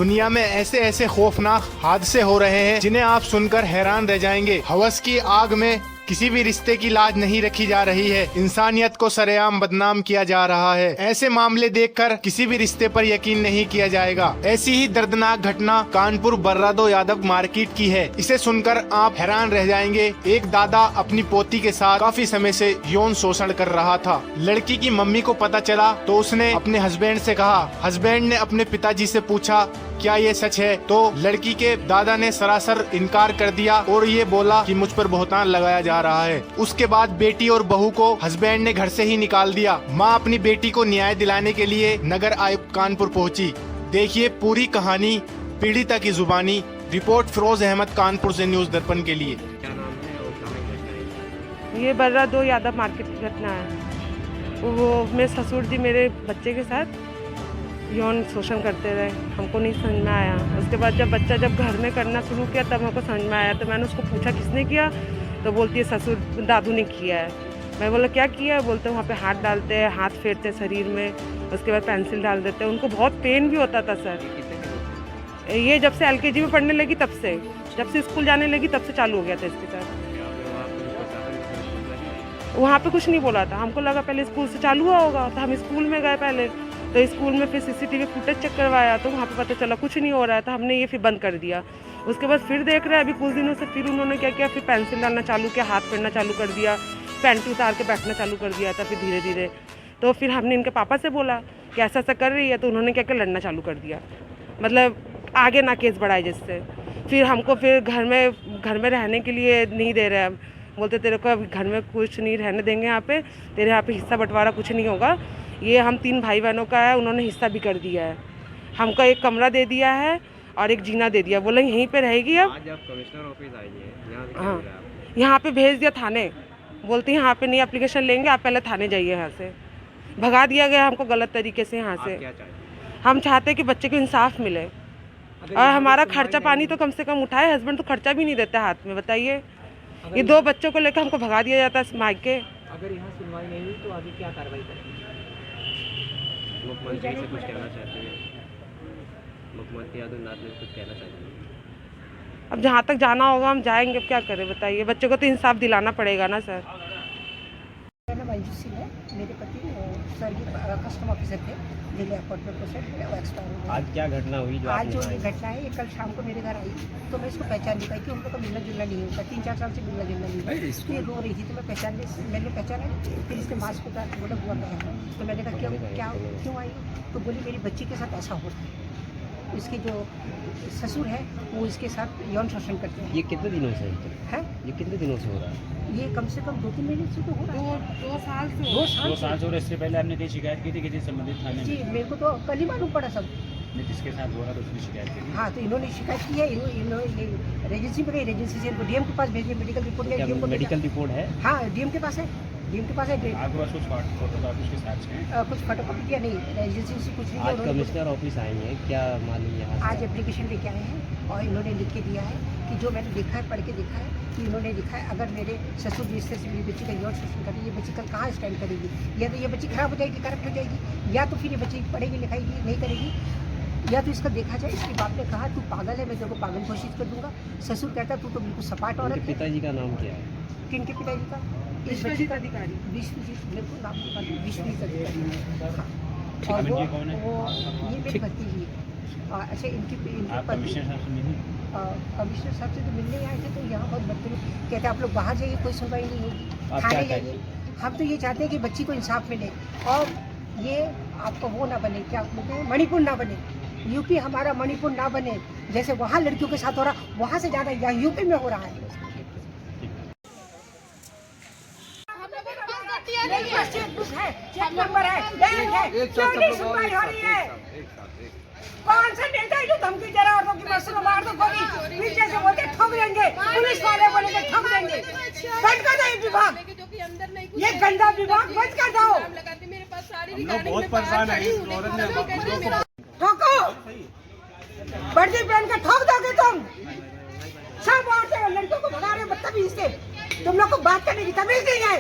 दुनिया में ऐसे ऐसे खौफनाक हादसे हो रहे हैं जिन्हें आप सुनकर हैरान रह जाएंगे। हवस की आग में किसी भी रिश्ते की लाज नहीं रखी जा रही है। इंसानियत को सरेआम बदनाम किया जा रहा है। ऐसे मामले देखकर किसी भी रिश्ते पर यकीन नहीं किया जाएगा। ऐसी ही दर्दनाक घटना कानपुर बर्रादो यादव मार्केट की है। इसे सुनकर आप हैरान रह जाएंगे। एक दादा अपनी पोती के साथ काफी समय से यौन शोषण कर रहा था। लड़की की मम्मी को पता चला तो उसने अपने हस्बैंड से कहा। हस्बैंड ने अपने पिताजी से पूछा क्या ये सच है, तो लड़की के दादा ने सरासर इनकार कर दिया और ये बोला कि मुझ पर बहतान लगाया जा रहा है। उसके बाद बेटी और बहू को हस्बैंड ने घर से ही निकाल दिया। मां अपनी बेटी को न्याय दिलाने के लिए नगर आयुक्त कानपुर पहुंची। देखिए पूरी कहानी पीड़िता की जुबानी। रिपोर्ट फिरोज अहमद, कानपुर से न्यूज दर्पण के लिए। ये बर्रादो यादव मार्केट की घटना है। वो मेरे ससुर जी मेरे बच्चे के साथ यौन शोषण करते रहे। हमको नहीं समझ में आया। उसके बाद जब बच्चा घर में करना शुरू किया तब हमको समझ में आया। तो मैंने उसको पूछा किसने किया, तो बोलती है ससुर दादू ने किया है। मैं बोला क्या किया है, बोलते वहाँ पे हाथ डालते हैं, हाथ फेरते हैं शरीर में, उसके बाद पेंसिल डाल देते हैं। उनको बहुत पेन भी होता था सर। ये जब से LKG में पढ़ने लगी तब से, जब से स्कूल जाने लगी तब से चालू हो गया था इसके साथ। वहाँ पे कुछ नहीं बोला था। हमको लगा पहले स्कूल से चालू हुआ होगा, तो हम स्कूल में गए पहले। तो स्कूल में फिर CCTV फुटेज चेक करवाया तो वहाँ पे पता चला कुछ नहीं हो रहा है। तो हमने ये फिर बंद कर दिया। उसके बाद फिर देख रहे हैं अभी कुछ दिनों से फिर उन्होंने क्या किया, फिर पेंसिल डालना चालू किया, हाथ फेरना चालू कर दिया, पैंट उतार के बैठना चालू कर दिया था। फिर धीरे धीरे तो फिर हमने इनके पापा से बोला कि ऐसा ऐसा कर रही है। तो उन्होंने क्या किया, लड़ना चालू कर दिया। मतलब आगे ना केस बढ़ाए जिससे। फिर हमको फिर घर में रहने के लिए नहीं दे रहे हैं। बोलते तेरे को अभी घर में कुछ नहीं रहने देंगे, यहाँ पे तेरे यहाँ पे हिस्सा बंटवारा कुछ नहीं होगा। ये हम 3 भाई बहनों का है, उन्होंने हिस्सा भी कर दिया है। हमको एक कमरा दे दिया है और एक जीना दे दिया। बोले यहीं पे रहेगी अब। आज आप कमिश्नर ऑफिस आइए। हाँ, यहाँ पे भेज दिया थाने। बोलती यहाँ पे नहीं एप्लीकेशन लेंगे, आप पहले थाने जाइए। यहाँ से भगा दिया गया हमको गलत तरीके से यहाँ से। हम चाहते कि बच्चे को इंसाफ मिले और हमारा खर्चा पानी तो कम से कम उठाए। हस्बैंड तो खर्चा भी नहीं देते हाथ में, बताइए। ये 2 बच्चों को लेकर हमको भगा दिया जाता है मायके। अगर यहाँ सुनवाई नहीं हुई तो आगे क्या कार्रवाई करेंगे? मुख्यमंत्री से कुछ कहना चाहते हैं? मुख्यमंत्री आदित्यनाथ ने कुछ कहना चाहते हैं? अब जहाँ तक जाना होगा हम जाएंगे। अब क्या करें बताइए, बच्चों को तो इंसाफ दिलाना पड़ेगा ना सर। मेरा नाम मंजू सिंह है। मेरे पति सर कस्टम ऑफिसर थे दिल्ली एयरपोर्ट में पोस्टेड, वो एक्सपायर हो गए। आज क्या घटना हुई? आज जो ये घटना है ये कल शाम को मेरे घर आई तो मैं इसको पहचान नहीं पाई कि उनको तो मिलना जुलना नहीं होता। 3-4 साल से मिलना जुलना नहीं होता। ये रो रही थी तो मैंने पहचाना। फिर इसके मास्क उतार के बोला हुआ मैं है। तो मैंने कहा क्यों आई? तो बोली मेरी बच्ची के साथ ऐसा हो रहा है। इसके जो ससुर है वो इसके साथ यौन शोषण करते हैं। ये कितने दिनों से है? ये कितने दिनों से हो रहा है? ये कम से कम 2-3 महीने से तो हो रहा है। 2 साल से। 2 साल से। और इससे पहले आपने कोई शिकायत की थी किसी संबंधित थाने जी, में? मेरे को तो कल ही मालूम पड़ा सब। जिसके साथ हो रहा था उसने शिकायत की थी? हाँ, तो इन्होंने शिकायत की है। इन्होंने रेजेंसी में गई, रेजेंसी से इनको DM के पास भेजिए। मेडिकल रिपोर्ट है, DM को मेडिकल रिपोर्ट है? हाँ, DM के पास है। DM के पास है। आपके पास कुछ फोटोकॉपी के साथ में? कुछ फोटोकॉपी किया नहीं, रेजेंसी से कुछ नहीं आज किया। कमिश्नर ऑफिस आए हैं, क्या मालूम यहाँ से? आज एप्लीकेशन लेके आए हैं और इन्होंने लिख के दिया है कि जो मैंने देखा है, पढ़ के देखा है कि इन्होंने लिखा है अगर मेरे ससुर जी से मेरी बच्ची का यौन शोषण करेगी, ये बच्ची कल कहाँ स्टैंड करेगी? या तो ये बच्ची खराब हो जाएगी, करप्ट हो जाएगी, या तो फिर ये बच्ची पढ़ेगी लिखाएगी नहीं करेगी, या तो इसका देखा जाए। इसके बाप ने कहा तू पागल है, मैं तेरे को पागल घोषित कर दूंगा। ससुर कहता तू तो बिल्कुल सपाट औरत है। पिताजी का नाम क्या है? किनके पिताजी का? इस बच्ची का अधिकारी विश्वजीत, मेरे को नाम विश्वजीत अधिकारी। हाँ, और वो ये मेरी भतीजी है। अच्छा, इनकी कमिश्नर साहब से मिली? कमिश्नर साहब से तो मिलने आए थे तो यहाँ बहुत बदतमीज कहते आप लोग बाहर जाइए, कोई सुनवाई नहीं होगी, थाने जाइए। हम तो ये चाहते हैं कि बच्ची को इंसाफ मिले और ये आपका वो ना बने, क्या बोलते हैं, मणिपुर ना बने। यूपी हमारा मणिपुर ना बने। जैसे वहाँ लड़कियों के साथ हो रहा, वहाँ से ज़्यादा यहाँ यूपी में हो रहा है। चेक नंबर है, बैंक है, क्यों नहीं सुनवाई हो रही है? कौन सा नेता है जो धमकी दे रहा है कि बस मार दो गोली, पीछे से बोलते ठोक देंगे, पुलिस वाले बोलेंगे ठोक देंगे। बंद कर दो ये विभाग, ये गंदा विभाग बंद कर दो। बहुत परेशान है। ठोको, वर्दी पहन कर ठोक दोगे तुम। सब औरतें लड़कों को भगा रहे बदतमीज से। तुम लोग को बात करने की तमीज नहीं है।